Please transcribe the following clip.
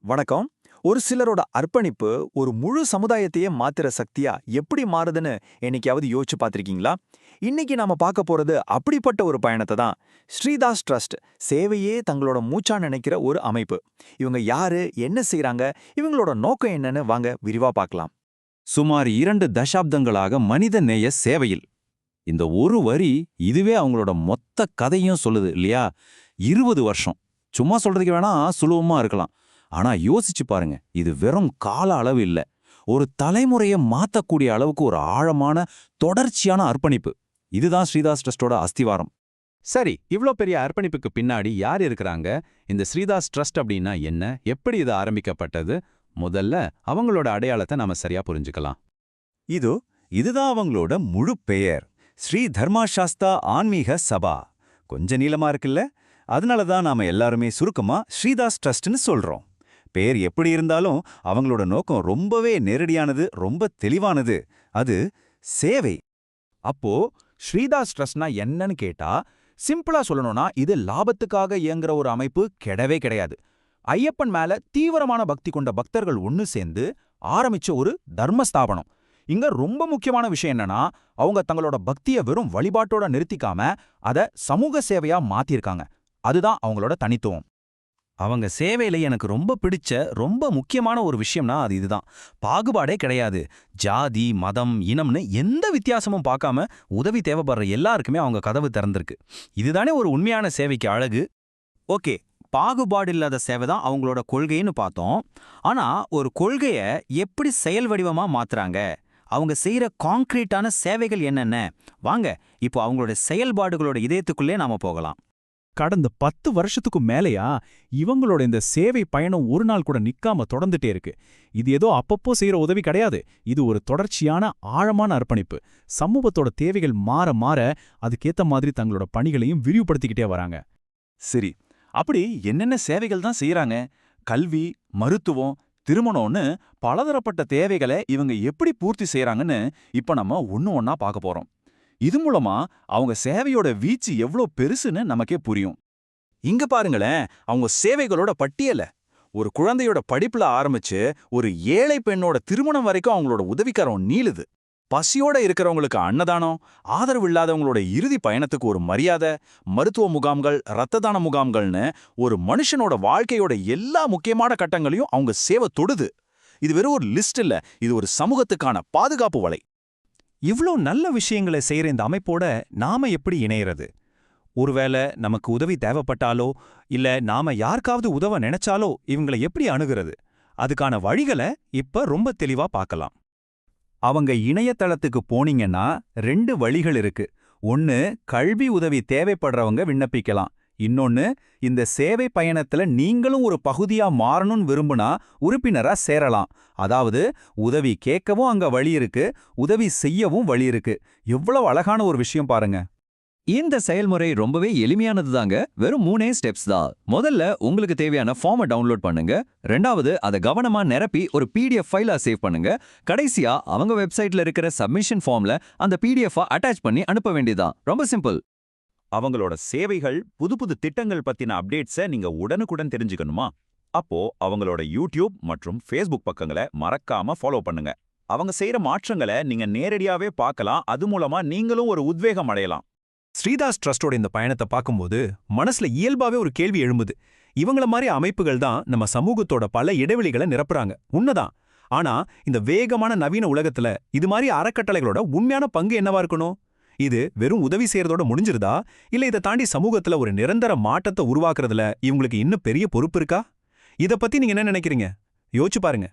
வணக்கம். ஒரு சிலரோட அர்ப்பணிப்பு ஒரு முழு சமுதாயத்தையே மாத்துற சக்தியா எப்படி மாறுதுன்னு என்னைக்காவது யோசிச்சு பார்த்திருக்கீங்களா? இன்னைக்கு நாம பார்க்க போறது அப்படிப்பட்ட ஒரு பயணத்தை தான். ஸ்ரீதாஸ் ட்ரஸ்ட் சேவையே தங்களோட மூச்சா நினைக்கிற ஒரு அமைப்பு. இவங்க யாரு, என்ன செய்றாங்க, இவங்களோட நோக்கம் என்னன்னு வாங்க விரிவா பார்க்கலாம். சுமார் 2 தசாப்தங்களாக மனித நேய சேவையில். இந்த ஒரு வரி இதுவே அவங்களோட மொத்த கதையும் சொல்லுது இல்லையா? 20 வருஷம். சும்மா சொல்றதுக்கு வேணா சுலபமா இருக்கலாம். ஆனா யோசிச்சு பாருங்க, இது வெறும் கால அளவு இல்ல. ஒரு தலைமுறையை மாத்தக்கூடிய அளவுக்கு ஒரு ஆழமான, தொடர்ச்சியான அர்ப்பணிப்பு. இதுதான் ஸ்ரீதாஸ் ட்ரஸ்டோட அஸ்திவாரம். சரி, இவ்ளோ பெரிய அர்ப்பணிப்புக்கு பின்னாடி யார் இருக்கிறாங்க? இந்த ஸ்ரீதாஸ் ட்ரஸ்ட் அப்படின்னா என்ன? எப்படி இது ஆரம்பிக்கப்பட்டது? முதல்ல அவங்களோட அடையாளத்தை நாம சரியா புரிஞ்சுக்கலாம். இதுதான் அவங்களோட முழு பெயர். ஸ்ரீ தர்மாசாஸ்தா ஆன்மீக சபா. கொஞ்சம் நீளமா இருக்குல்ல? அதனால தான் நாம எல்லாருமே சுருக்கமா ஸ்ரீதாஸ் ட்ரஸ்ட்னு சொல்றோம். பேர் எப்படி இருந்தாலும் அவங்களோட நோக்கம் ரொம்பவே நேரடியானது, ரொம்ப தெளிவானது. அது சேவை. அப்போ ஸ்ரீதாஸ் ட்ரஸ்ட்னா என்னன்னு கேட்டா, சிம்பிளா சொல்லணும்னா இது லாபத்துக்காக இயங்குற ஒரு அமைப்பு கிடையவே கிடையாது. ஐயப்பன் மேல தீவிரமான பக்தி கொண்ட பக்தர்கள் ஒன்னு சேர்ந்து ஆரம்பிச்ச ஒரு தர்மஸ்தாபனம். இங்க ரொம்ப முக்கியமான விஷயம் என்னன்னா, அவங்க தங்களோட பக்திய வெறும் வழிபாட்டோட நிறுத்திக்காம அத சமூக சேவையா மாத்திருக்காங்க. அதுதான் அவங்களோட தனித்துவம். அவங்க சேவையில எனக்கு ரொம்ப பிடிச்ச ரொம்ப முக்கியமான ஒரு விஷயம்னா அது இதுதான். பாகுபாடே கிடையாது. ஜாதி, மதம், இனம்னு எந்த வித்தியாசமும் பார்க்காம உதவி தேவைப்படுற எல்லாருக்குமே அவங்க கதவு திறந்திருக்கு. இதுதானே ஒரு உண்மையான சேவைக்கு அழகு. ஓகே, பாகுபாடு இல்லாத சேவை தான் அவங்களோட கொள்கைன்னு பார்த்தோம். ஆனா ஒரு கொள்கைய எப்படி செயல் வடிவமா மாத்துறாங்க? அவங்க செய்யற கான்கிரீட்டான சேவைகள் என்னென்ன? வாங்க இப்போ அவங்களோட செயல்பாடுகளோட இதயத்துக்குள்ளே நாம போகலாம். கடந்த 10 வருஷத்துக்கும் மேலையா இவங்களோட இந்த சேவை பயணம் ஒரு நாள் கூட நிக்காம தொடர்ந்துட்டே இருக்கு. இது ஏதோ அப்பப்போ செய்யற உதவி கிடையாது. இது ஒரு தொடர்ச்சியான ஆழமான அர்ப்பணிப்பு. சமூகத்தோட தேவைகள் மாற மாற அதுக்கேத்த மாதிரி தங்களோட பணிகளையும் விரிவுபடுத்திக்கிட்டே வராங்க. சரி, அப்படி என்னென்ன சேவைகள் தான் செய்யறாங்க? கல்வி, மருத்துவம், திருமணம்னு பலதரப்பட்ட தேவைகளை இவங்க எப்படி பூர்த்தி செய்யறாங்கன்னு இப்ப நம்ம ஒண்ணா பார்க்க போறோம். இது மூலமா அவங்க சேவையோட வீச்சு எவ்வளோ பெருசுன்னு நமக்கே புரியும். இங்க பாருங்களேன், அவங்க சேவைகளோட பட்டியல. ஒரு குழந்தையோட படிப்புல ஆரம்பிச்சு ஒரு ஏழை பெண்ணோட திருமணம் வரைக்கும் அவங்களோட உதவிக்கரம் நீளுது. பசியோட இருக்கிறவங்களுக்கு அன்னதானம், ஆதரவு இல்லாதவங்களோட இறுதி பயணத்துக்கு ஒரு மரியாதை, மருத்துவ முகாம்கள், இரத்த தான முகாம்கள்னு ஒரு மனுஷனோட வாழ்க்கையோட எல்லா முக்கியமான கட்டங்களையும் அவங்க சேவை தொடுது. இது வெறும் ஒரு லிஸ்ட் இல்ல, இது ஒரு சமூகத்துக்கான பாதுகாப்பு வலை. இவ்ளோ நல்ல விஷயங்களை செய்யற இந்த அமைப்போட நாம எப்படி இணையறது? ஒருவேளை நமக்கு உதவி தேவைப்பட்டாலோ இல்ல நாம யாருக்காவது உதவ நினைச்சாலோ இவங்களை எப்படி அணுகிறது? அதுக்கான வழிகளை இப்ப ரொம்ப தெளிவா பார்க்கலாம். அவங்க இணையதளத்துக்கு போனீங்கன்னா 2 வழிகள் இருக்கு. ஒன்னு, கல்வி உதவி தேவைப்படுறவங்க விண்ணப்பிக்கலாம். இன்னொன்னு, இந்த சேவை பயணத்துல நீங்களும் ஒரு பகுதியா மாறணும்னு விரும்புனா உறுப்பினரா சேரலாம். அதாவது உதவி கேட்கவும் அங்க வழி இருக்கு, உதவி செய்யவும் வழி இருக்கு. எவ்வளவு அழகான ஒரு விஷயம் பாருங்க. இந்த செயல்முறை ரொம்பவே எளிமையானது தாங்க. வெறும் 3 ஸ்டெப்ஸ் தான். முதல்ல உங்களுக்கு தேவையான ஃபார்மை டவுன்லோட் பண்ணுங்க. ரெண்டாவது, அதை கவனமா நிரப்பி ஒரு PDF ஃபைலா சேவ் பண்ணுங்க. கடைசியா அவங்க வெப்சைட்ல இருக்கிற சப்மிஷன் ஃபார்ம்ல அந்த PDF அட்டாச் பண்ணி அனுப்ப வேண்டியதான். ரொம்ப சிம்பிள். அவங்களோட சேவைகள், புது புது திட்டங்கள் பத்தின அப்டேட்ஸை நீங்க உடனுக்குடன் தெரிஞ்சுக்கணுமா? அப்போ அவங்களோட யூடியூப் மற்றும் ஃபேஸ்புக் பக்கங்களை மறக்காம ஃபாலோ பண்ணுங்க. அவங்க செய்யற மாற்றங்களை நீங்க நேரடியாவே பார்க்கலாம். அது மூலமா நீங்களும் ஒரு உத்வேகம் அடையலாம். ஸ்ரீதாஸ் ட்ரஸ்டோட இந்த பயணத்தை பார்க்கும்போது மனசுல இயல்பாவே ஒரு கேள்வி எழும்புது. இவங்கள மாதிரி அமைப்புகள் தான் நம்ம சமூகத்தோட பல இடைவெளிகளை நிரப்புறாங்க. உண்மைதான். ஆனா இந்த வேகமான நவீன உலகத்துல இது மாதிரி அறக்கட்டளைகளோட உண்மையான பங்கு என்னவா இருக்கணும்? இது வெறும் உதவி செய்யறதோட முடிஞ்சிருதா, இல்ல இதை தாண்டி சமூகத்துல ஒரு நிரந்தர மாற்றத்தை உருவாக்குறதுல இவங்களுக்கு இன்னும் பெரிய பொறுப்பு இருக்கா? இத பத்தி நீங்க என்ன நினைக்கிறீங்க? யோசிச்சு பாருங்க.